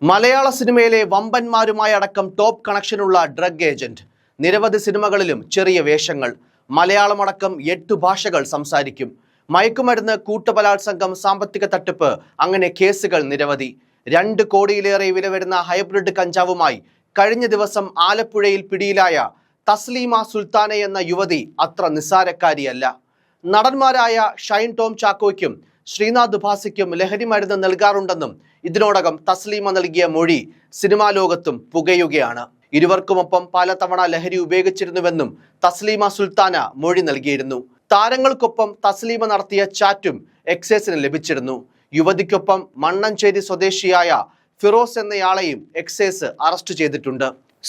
മലയാള സിനിമയിലെ വമ്പന്മാരുമായി അടക്കം top കണക്ഷനുള്ള drug agent. നിരവധി സിനിമകളിലും ചെറിയ വേഷങ്ങൾ. മലയാളമടക്കം 8 ഭാഷകൾ സംസാരിക്കും. മയക്കുമരുന്ന്, കൂട്ടബലാത്സംഗം, സാമ്പത്തിക തട്ടിപ്പ്, അങ്ങനെ കേസുകൾ നിരവധി. 2 കോടിയിലേറെ വില വരുന്ന ഹൈബ്രിഡ് കഞ്ചാവുമായി കഴിഞ്ഞ ദിവസം ആലപ്പുഴയിൽ പിടിയിലായ തസ്ലീമ സുൽത്താന എന്ന യുവതി അത്ര നിസ്സാരക്കാരിയല്ല. നടന്മാരായ ഷൈൻ ടോം ചാക്കോയ്ക്കും ശ്രീനാഥ് ഭാസിക്കും ലഹരി മരുന്ന് നൽകാറുണ്ടെന്നും ഇതിനോടകം തസ്ലീമ നൽകിയ മൊഴി സിനിമാ ലോകത്തും പുകയുകയാണ്. ഇരുവർക്കുമൊപ്പം പലതവണ ലഹരി ഉപയോഗിച്ചിരുന്നുവെന്നും തസ്ലീമ സുൽത്താന മൊഴി നൽകിയിരുന്നു. താരങ്ങൾക്കൊപ്പം തസ്ലീമ നടത്തിയ ചാറ്റും എക്സൈസിന് ലഭിച്ചിരുന്നു. യുവതിക്കൊപ്പം മണ്ണഞ്ചേരി സ്വദേശിയായ ഫിറോസ് എന്നയാളെയും എക്സൈസ് അറസ്റ്റ് ചെയ്തിട്ടുണ്ട്.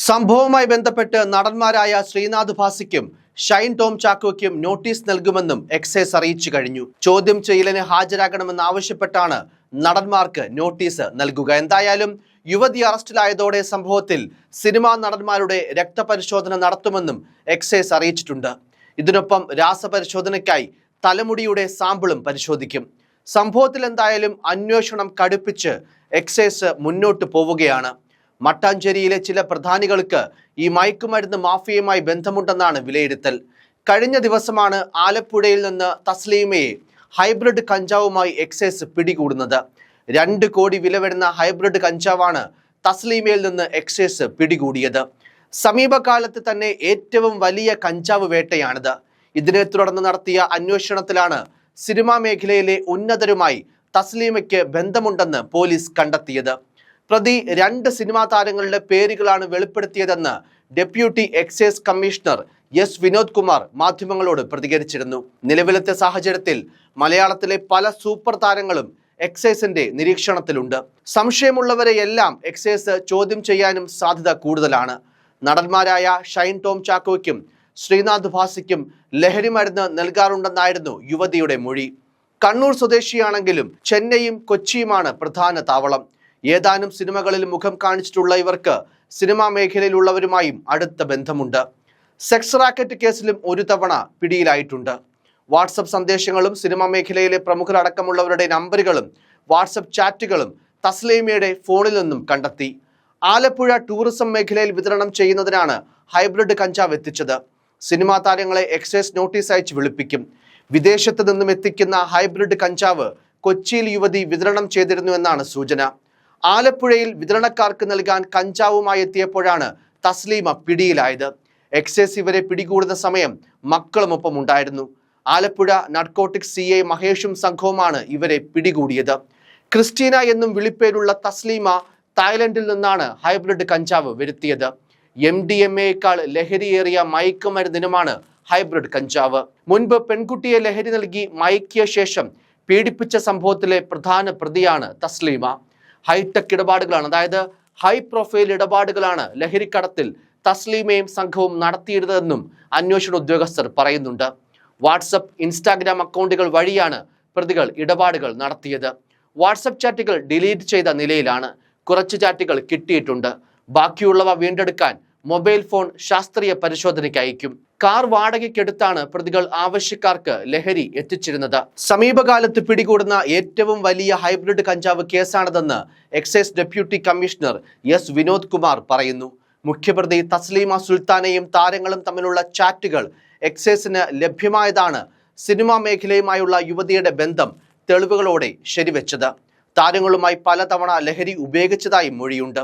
സംഭവവുമായി ബന്ധപ്പെട്ട് നടന്മാരായ ശ്രീനാഥ് ഭാസിക്കും ഷൈൻ ടോം ചാക്കോയ്ക്കും നോട്ടീസ് നൽകുമെന്നും എക്സൈസ് അറിയിച്ചു കഴിഞ്ഞു. ചോദ്യം ചെയ്യലിന് ഹാജരാകണമെന്ന് ആവശ്യപ്പെട്ടാണ് നടന്മാർക്ക് നോട്ടീസ് നൽകുക. എന്തായാലും യുവതി അറസ്റ്റിലായതോടെ സംഭവത്തിൽ സിനിമാ നടന്മാരുടെ രക്തപരിശോധന നടത്തുമെന്നും എക്സൈസ് അറിയിച്ചിട്ടുണ്ട്. ഇതിനൊപ്പം രാസപരിശോധനയ്ക്കായി തലമുടിയുടെ സാമ്പിളും പരിശോധിക്കും. സംഭവത്തിൽ എന്തായാലും അന്വേഷണം കടുപ്പിച്ച് എക്സൈസ് മുന്നോട്ട് പോവുകയാണ്. മട്ടാഞ്ചേരിയിലെ ചില പ്രധാനികൾക്ക് ഈ മയക്കുമരുന്ന് മാഫിയയുമായി ബന്ധമുണ്ടെന്നാണ് വിലയിരുത്തൽ. കഴിഞ്ഞ ദിവസമാണ് ആലപ്പുഴയിൽ നിന്ന് തസ്ലീമയെ ഹൈബ്രിഡ് കഞ്ചാവുമായി എക്സൈസ് പിടികൂടുന്നത്. 2 കോടി വില വരുന്ന ഹൈബ്രിഡ് കഞ്ചാവാണ് തസ്ലീമയിൽ നിന്ന് എക്സൈസ് പിടികൂടിയത്. സമീപകാലത്ത് തന്നെ ഏറ്റവും വലിയ കഞ്ചാവ് വേട്ടയാണിത്. ഇതിനെ തുടർന്ന് നടത്തിയ അന്വേഷണത്തിലാണ് സിനിമാ മേഖലയിലെ ഉന്നതരുമായി തസ്ലീമയ്ക്ക് ബന്ധമുണ്ടെന്ന് പോലീസ് കണ്ടെത്തിയത്. പ്രതി 2 സിനിമാ താരങ്ങളുടെ പേരുകളാണ് വെളിപ്പെടുത്തിയതെന്ന് deputy excise commissioner S Vinod Kumar മാധ്യമങ്ങളോട് പ്രതികരിച്ചിരുന്നു. നിലവിലത്തെ സാഹചര്യത്തിൽ മലയാളത്തിലെ പല സൂപ്പർ താരങ്ങളും എക്സൈസിന്റെ നിരീക്ഷണത്തിലുണ്ട്. സംശയമുള്ളവരെയെല്ലാം എക്സൈസ് ചോദ്യം ചെയ്യാനും സാധ്യത കൂടുതലാണ്. നടന്മാരായ ഷൈൻ ടോം ചാക്കോയ്ക്കും ശ്രീനാഥ് ഭാസിക്കും ലഹരി മരുന്ന് നൽകാറുണ്ടെന്നായിരുന്നു യുവതിയുടെ മൊഴി. കണ്ണൂർ സ്വദേശിയാണെങ്കിലും ചെന്നൈയും കൊച്ചിയുമാണ് പ്രധാന താവളം. ഏതാനും സിനിമകളിൽ മുഖം കാണിച്ചിട്ടുള്ള ഇവർക്ക് സിനിമാ മേഖലയിലുള്ളവരുമായും അടുത്ത ബന്ധമുണ്ട്. സെക്സ് റാക്കറ്റ് കേസിലും ഒരു തവണ പിടിയിലായിട്ടുണ്ട്. വാട്സപ്പ് സന്ദേശങ്ങളും സിനിമാ മേഖലയിലെ പ്രമുഖരടക്കമുള്ളവരുടെ നമ്പറുകളും വാട്സപ്പ് ചാറ്റുകളും തസ്ലീമയുടെ ഫോണിൽ നിന്നും കണ്ടെത്തി. ആലപ്പുഴ ടൂറിസം മേഖലയിൽ വിതരണം ചെയ്യുന്നതിനാണ് ഹൈബ്രിഡ് കഞ്ചാവ് എത്തിച്ചത്. സിനിമാ താരങ്ങളെ എക്സൈസ് നോട്ടീസ് അയച്ച് വിളിപ്പിക്കും. വിദേശത്ത് നിന്നും എത്തിക്കുന്ന ഹൈബ്രിഡ് കഞ്ചാവ് കൊച്ചിയിൽ യുവതി വിതരണം ചെയ്തിരുന്നു എന്നാണ് സൂചന. ആലപ്പുഴയിൽ വിതരണക്കാർക്ക് നൽകാൻ കഞ്ചാവുമായി എത്തിയപ്പോഴാണ് തസ്ലീമ പിടിയിലായത്. എക്സൈസ് ഇവരെ പിടികൂടുന്ന സമയം മക്കളുമൊപ്പം ഉണ്ടായിരുന്നു. ആലപ്പുഴ നാർക്കോട്ടിക്സ് CI മഹേഷും സംഘവുമാണ് ഇവരെ പിടികൂടിയത്. ക്രിസ്റ്റീന എന്നും വിളിപ്പേരുള്ള തസ്ലീമ തായ്ലൻഡിൽ നിന്നാണ് ഹൈബ്രിഡ് കഞ്ചാവ് വരുത്തിയത്. MDMAയേക്കാൾ ലഹരിയേറിയ മയക്കുമരുന്നിനുമാണ് ഹൈബ്രിഡ് കഞ്ചാവ്. മുൻപ് പെൺകുട്ടിയെ ലഹരി നൽകി മയക്കിയ ശേഷം പീഡിപ്പിച്ച സംഭവത്തിലെ പ്രധാന പ്രതിയാണ് തസ്ലീമ. ഹൈടെക് ഇടപാടുകളാണ്, അതായത് ഹൈ പ്രൊഫൈൽ ഇടപാടുകളാണ് ലഹരിക്കടത്തിൽ തസ്ലീമയും സംഘവും നടത്തിയിരുന്നതെന്നും അന്വേഷണ ഉദ്യോഗസ്ഥർ പറയുന്നുണ്ട്. വാട്സപ്പ്, ഇൻസ്റ്റാഗ്രാം അക്കൗണ്ടുകൾ വഴിയാണ് പ്രതികൾ ഇടപാടുകൾ നടത്തിയത്. വാട്സപ്പ് ചാറ്റുകൾ ഡിലീറ്റ് ചെയ്ത നിലയിലാണ്. കുറച്ച് ചാറ്റുകൾ കിട്ടിയിട്ടുണ്ട്. ബാക്കിയുള്ളവ വീണ്ടെടുക്കാൻ മൊബൈൽ ഫോൺ ശാസ്ത്രീയ പരിശോധനയ്ക്ക് അയക്കും. കാർ വാടകയ്ക്കെടുത്താണ് പ്രതികൾ ആവശ്യക്കാർക്ക് ലഹരി എത്തിച്ചിരുന്നത്. സമീപകാലത്ത് പിടികൂടുന്ന ഏറ്റവും വലിയ ഹൈബ്രിഡ് കഞ്ചാവ് കേസാണിതെന്ന് excise deputy commissioner S Vinod Kumar പറയുന്നു. മുഖ്യപ്രതി തസ്ലീമ സുൽത്താനയും താരങ്ങളും തമ്മിലുള്ള ചാറ്റുകൾ എക്സൈസിന് ലഭ്യമായതാണ് സിനിമാ മേഖലയുമായുള്ള യുവതിയുടെ ബന്ധം തെളിവുകളോടെ ശരിവെച്ചത്. താരങ്ങളുമായി പലതവണ ലഹരി ഉപയോഗിച്ചതായി മൊഴിയുണ്ട്.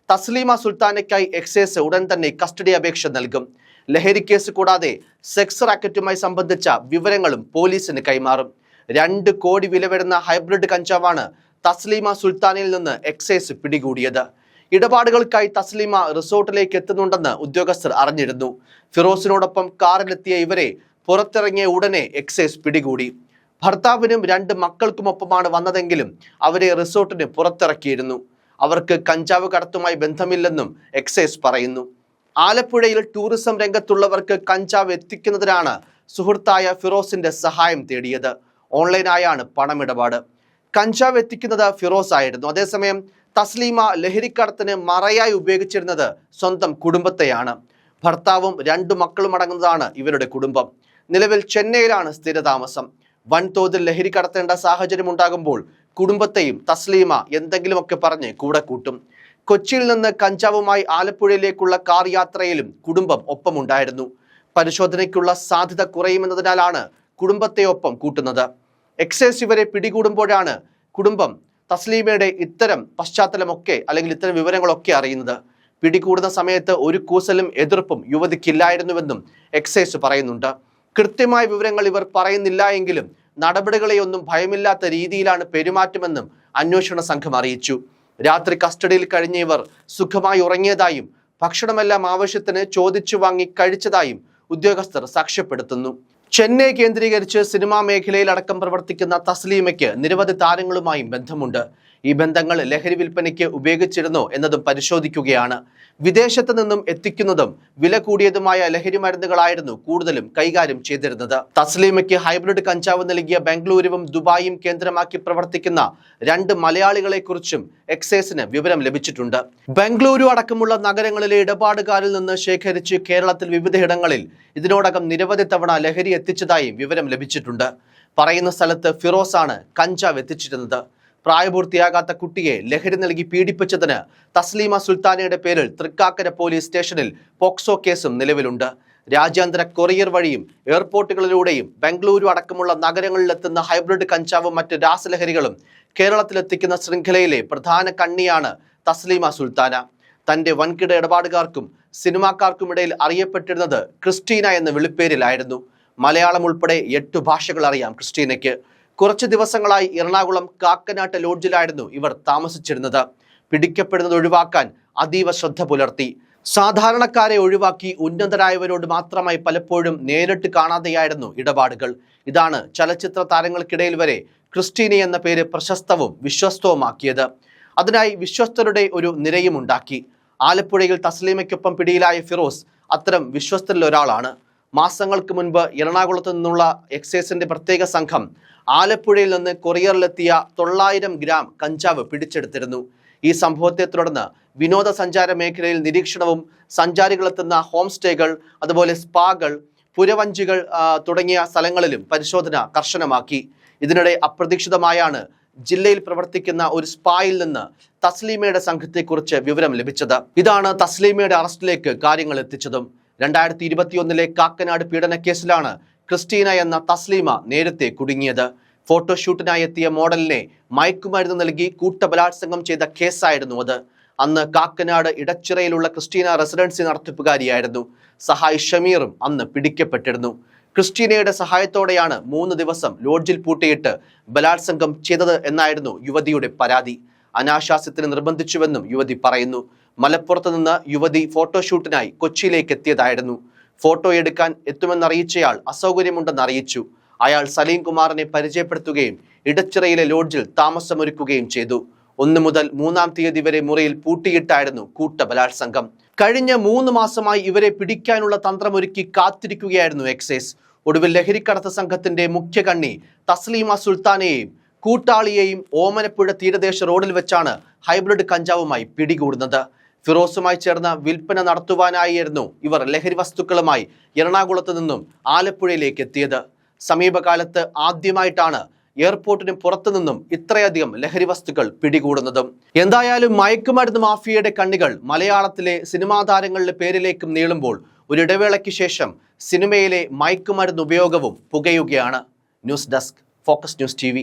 തസ്ലീമ സുൽത്താനയ്ക്കായി എക്സൈസ് ഉടൻ തന്നെ കസ്റ്റഡി അപേക്ഷ നൽകും. ലഹരി കേസ് കൂടാതെ സെക്സ് റാക്കറ്റുമായി സംബന്ധിച്ച വിവരങ്ങളും പോലീസിന് കൈമാറും. 2 കോടി വില വരുന്ന ഹൈബ്രിഡ് കഞ്ചാവാണ് തസ്ലീമ സുൽത്താനയിൽ നിന്ന് എക്സൈസ് പിടികൂടിയത്. ഇടപാടുകൾക്കായി തസ്ലീമ റിസോർട്ടിലേക്ക് എത്തുന്നുണ്ടെന്ന് ഉദ്യോഗസ്ഥർ അറിഞ്ഞിരുന്നു. ഫിറോസിനോടൊപ്പം കാറിലെത്തിയ ഇവരെ പുറത്തിറങ്ങിയ ഉടനെ എക്സൈസ് പിടികൂടി. ഭർത്താവിനും 2 മക്കൾക്കുമൊപ്പമാണ് വന്നതെങ്കിലും അവരെ റിസോർട്ടിന് പുറത്തിറക്കിയിരുന്നു. അവർക്ക് കഞ്ചാവ് കടത്തുമായി ബന്ധമില്ലെന്നും എക്സൈസ് പറയുന്നു. ആലപ്പുഴയിൽ ടൂറിസം രംഗത്തുള്ളവർക്ക് കഞ്ചാവ് എത്തിക്കുന്നതിനാണ് സുഹൃത്തായ ഫിറോസിന്റെ സഹായം തേടിയത്. ഓൺലൈനായാണ് പണമിടപാട്. കഞ്ചാവ് എത്തിക്കുന്നത് ഫിറോസ് ആയിരുന്നു. അതേസമയം തസ്ലീമ ലഹരിക്കടത്തിന് മറയായി ഉപയോഗിച്ചിരുന്നത് സ്വന്തം കുടുംബത്തെയാണ്. ഭർത്താവും 2 മക്കളും അടങ്ങുന്നതാണ് ഇവരുടെ കുടുംബം. നിലവിൽ ചെന്നൈയിലാണ് സ്ഥിരതാമസം. വൻതോതിൽ ലഹരി കടത്തേണ്ട സാഹചര്യം ഉണ്ടാകുമ്പോൾ കുടുംബത്തെയും തസ്ലീമ എന്തെങ്കിലുമൊക്കെ പറഞ്ഞ് കൂടെ കൂട്ടും. കൊച്ചിയിൽ നിന്ന് കഞ്ചാവുമായി ആലപ്പുഴയിലേക്കുള്ള കാർ യാത്രയിലും കുടുംബം ഒപ്പമുണ്ടായിരുന്നു. പരിശോധനയ്ക്കുള്ള സാധ്യത കുറയുമെന്നതിനാലാണ് കുടുംബത്തെ ഒപ്പം കൂട്ടുന്നത്. എക്സൈസ് ഇവരെ പിടികൂടുമ്പോഴാണ് കുടുംബം തസ്ലീമയുടെ ഇത്തരം പശ്ചാത്തലമൊക്കെ അല്ലെങ്കിൽ ഇത്തരം വിവരങ്ങളൊക്കെ അറിയുന്നത്. പിടികൂടുന്ന സമയത്ത് ഒരു കൂസലും എതിർപ്പും യുവതിക്കില്ലായിരുന്നുവെന്നും എക്സൈസ് പറയുന്നുണ്ട്. കൃത്യമായ വിവരങ്ങൾ ഇവർ പറയുന്നില്ല എങ്കിലും നടപടികളെയൊന്നും ഭയമില്ലാത്ത രീതിയിലാണ് പെരുമാറ്റമെന്നും അന്വേഷണ സംഘം അറിയിച്ചു. രാത്രി കസ്റ്റഡിയിൽ കഴിഞ്ഞ ഇവർ സുഖമായി ഉറങ്ങിയതായും ഭക്ഷണമെല്ലാം ആവശ്യത്തിന് ചോദിച്ചു വാങ്ങി കഴിച്ചതായും ഉദ്യോഗസ്ഥർ സാക്ഷ്യപ്പെടുത്തുന്നു. ചെന്നൈ കേന്ദ്രീകരിച്ച് സിനിമാ മേഖലയിൽ അടക്കം പ്രവർത്തിക്കുന്ന തസ്ലീമയ്ക്ക് നിരവധി താരങ്ങളുമായും ബന്ധമുണ്ട്. ഈ ബന്ധങ്ങൾ ലഹരി വിൽപ്പനയ്ക്ക് ഉപയോഗിച്ചിരുന്നോ എന്നതും പരിശോധിക്കുകയാണ്. വിദേശത്ത് നിന്നും എത്തിക്കുന്നതും വില കൂടിയതുമായ ലഹരി മരുന്നുകളായിരുന്നു കൂടുതലും കൈകാര്യം ചെയ്തിരുന്നത്. തസ്ലീമയ്ക്ക് ഹൈബ്രിഡ് കഞ്ചാവ് നൽകിയ ബംഗളൂരുവും ദുബായും കേന്ദ്രമാക്കി പ്രവർത്തിക്കുന്ന 2 മലയാളികളെ കുറിച്ചും എക്സൈസിന് വിവരം ലഭിച്ചിട്ടുണ്ട്. ബംഗളൂരു അടക്കമുള്ള നഗരങ്ങളിലെ ഇടപാടുകാരിൽ നിന്ന് ശേഖരിച്ച് കേരളത്തിൽ വിവിധയിടങ്ങളിൽ ഇതിനോടകം നിരവധി തവണ ലഹരി എത്തിച്ചതായും വിവരം ലഭിച്ചിട്ടുണ്ട്. പറയുന്ന സ്ഥലത്ത് ഫിറോസാണ് കഞ്ചാവ് എത്തിച്ചിരുന്നത്. പ്രായപൂർത്തിയാകാത്ത കുട്ടിയെ ലഹരി നൽകി പീഡിപ്പിച്ചതിന് തസ്ലീമ സുൽത്താനയുടെ പേരിൽ തൃക്കാക്കര പോലീസ് സ്റ്റേഷനിൽ പോക്സോ കേസും നിലവിലുണ്ട്. രാജ്യാന്തര കൊറിയർ വഴിയും എയർപോർട്ടുകളിലൂടെയും ബംഗളൂരു അടക്കമുള്ള നഗരങ്ങളിലെത്തുന്ന ഹൈബ്രിഡ് കഞ്ചാവും മറ്റ് രാസലഹരികളും കേരളത്തിലെത്തിക്കുന്ന ശൃംഖലയിലെ പ്രധാന കണ്ണിയാണ് തസ്ലീമ സുൽത്താന. തന്റെ വൻകിട ഇടപാടുകാർക്കും സിനിമാക്കാർക്കുമിടയിൽ അറിയപ്പെട്ടിരുന്നത് ക്രിസ്റ്റീന എന്ന വിളിപ്പേരിലായിരുന്നു. മലയാളം ഉൾപ്പെടെ 8 ഭാഷകൾ അറിയാം ക്രിസ്റ്റീനയ്ക്ക്. കുറച്ച് ദിവസങ്ങളായി എറണാകുളം കാക്കനാട്ട് ലോഡ്ജിലായിരുന്നു ഇവർ താമസിച്ചിരുന്നത്. പിടിക്കപ്പെടുന്നത് ഒഴിവാക്കാൻ അതീവ ശ്രദ്ധ പുലർത്തി. സാധാരണക്കാരെ ഒഴിവാക്കി ഉന്നതരായവരോട് മാത്രമായി പലപ്പോഴും നേരിട്ട് കാണാതെയായിരുന്നു ഇടപാടുകൾ. ഇതാണ് ചലച്ചിത്ര താരങ്ങൾക്കിടയിൽ വരെ ക്രിസ്റ്റീന എന്ന പേര് പ്രശസ്തവും വിശ്വസ്തവുമാക്കിയത്. അതിനായി വിശ്വസ്തരുടെ ഒരു നിരയും ഉണ്ടാക്കി. ആലപ്പുഴയിൽ തസ്ലീമയ്ക്കൊപ്പം പിടിയിലായ ഫിറോസ് അത്തരം വിശ്വസ്തരിൽ ഒരാളാണ്. മാസങ്ങൾക്ക് മുൻപ് എറണാകുളത്ത് നിന്നുള്ള എക്സൈസിന്റെ പ്രത്യേക സംഘം ആലപ്പുഴയിൽ നിന്ന് കൊറിയറിലെത്തിയ 900 ഗ്രാം കഞ്ചാവ് പിടിച്ചെടുത്തിരുന്നു. ഈ സംഭവത്തെ തുടർന്ന് വിനോദസഞ്ചാര മേഖലയിൽ നിരീക്ഷണവും സഞ്ചാരികളെത്തുന്ന ഹോം സ്റ്റേകൾ, അതുപോലെ സ്പാകൾ, പുരവഞ്ചികൾ തുടങ്ങിയ സ്ഥലങ്ങളിലും പരിശോധന കർശനമാക്കി. ഇതിനിടെ അപ്രതീക്ഷിതമായാണ് ജില്ലയിൽ പ്രവർത്തിക്കുന്ന ഒരു സ്പായിൽ നിന്ന് തസ്ലീമയുടെ സംഘത്തെക്കുറിച്ച് വിവരം ലഭിച്ചത്. ഇതാണ് തസ്ലീമയുടെ അറസ്റ്റിലേക്ക് കാര്യങ്ങൾ എത്തിച്ചതും. 2021 കാക്കനാട് പീഡനക്കേസിലാണ് ക്രിസ്റ്റീന എന്ന തസ്ലീമ നേരത്തെ കുടുങ്ങിയത്. ഫോട്ടോഷൂട്ടിനായി എത്തിയ മോഡലിനെ മയക്കുമരുന്ന് നൽകി കൂട്ടബലാത്സംഗം ചെയ്ത കേസായിരുന്നു അത്. അന്ന് കാക്കനാട് ഇടച്ചിറയിലുള്ള ക്രിസ്റ്റീന റെസിഡൻസി നടത്തിപ്പുകാരിയായിരുന്നു. സഹായി ഷമീറും അന്ന് പിടിക്കപ്പെട്ടിരുന്നു. ക്രിസ്റ്റീനയുടെ സഹായത്തോടെയാണ് 3 ദിവസം ലോഡ്ജിൽ പൂട്ടിയിട്ട് ബലാത്സംഗം ചെയ്തത് എന്നായിരുന്നു യുവതിയുടെ പരാതി. അനാശാസ്യത്തിന് നിർബന്ധിച്ചുവെന്നും യുവതി പറയുന്നു. മലപ്പുറത്ത് നിന്ന് യുവതി ഫോട്ടോഷൂട്ടിനായി കൊച്ചിയിലേക്ക് എത്തിയതായിരുന്നു. ഫോട്ടോ എടുക്കാൻ എത്തുമെന്നറിയിച്ചയാൾ അസൗകര്യമുണ്ടെന്ന് അറിയിച്ചു. അയാൾ സലീം കുമാറിനെ പരിചയപ്പെടുത്തുകയും ഇടച്ചിറയിലെ ലോഡ്ജിൽ താമസമൊരുക്കുകയും ചെയ്തു. 1 മുതൽ 3-ാം തീയതി വരെ മുറിയിൽ പൂട്ടിയിട്ടായിരുന്നു കൂട്ടബലാത്സംഗം. കഴിഞ്ഞ 3 മാസമായി ഇവരെ പിടിക്കാനുള്ള തന്ത്രമൊരുക്കി കാത്തിരിക്കുകയായിരുന്നു എക്സൈസ്. ഒടുവിൽ ലഹരിക്കടത്ത് സംഘത്തിന്റെ മുഖ്യ കണ്ണി തസ്ലീമ സുൽത്താനയെയും കൂട്ടാളിയെയും ഓമനപ്പുഴ തീരദേശ റോഡിൽ വെച്ചാണ് ഹൈബ്രിഡ് കഞ്ചാവുമായി പിടികൂടുന്നത്. ഫിറോസുമായി ചേർന്ന് വിൽപ്പന നടത്തുവാനായിരുന്നു ഇവർ ലഹരി വസ്തുക്കളുമായി എറണാകുളത്ത് നിന്നും ആലപ്പുഴയിലേക്ക് എത്തിയത്. സമീപകാലത്ത് ആദ്യമായിട്ടാണ് എയർപോർട്ടിന് പുറത്തു നിന്നും ഇത്രയധികം ലഹരി വസ്തുക്കൾ പിടികൂടുന്നതും. എന്തായാലും മയക്കുമരുന്ന് മാഫിയയുടെ കണ്ണികൾ മലയാളത്തിലെ സിനിമാ താരങ്ങളുടെ പേരിലേക്കും നീളുമ്പോൾ ഒരിടവേളയ്ക്ക് ശേഷം സിനിമയിലെ മയക്കുമരുന്ന് ഉപയോഗവും പുകയുകയാണ്. News desk, focus news TV.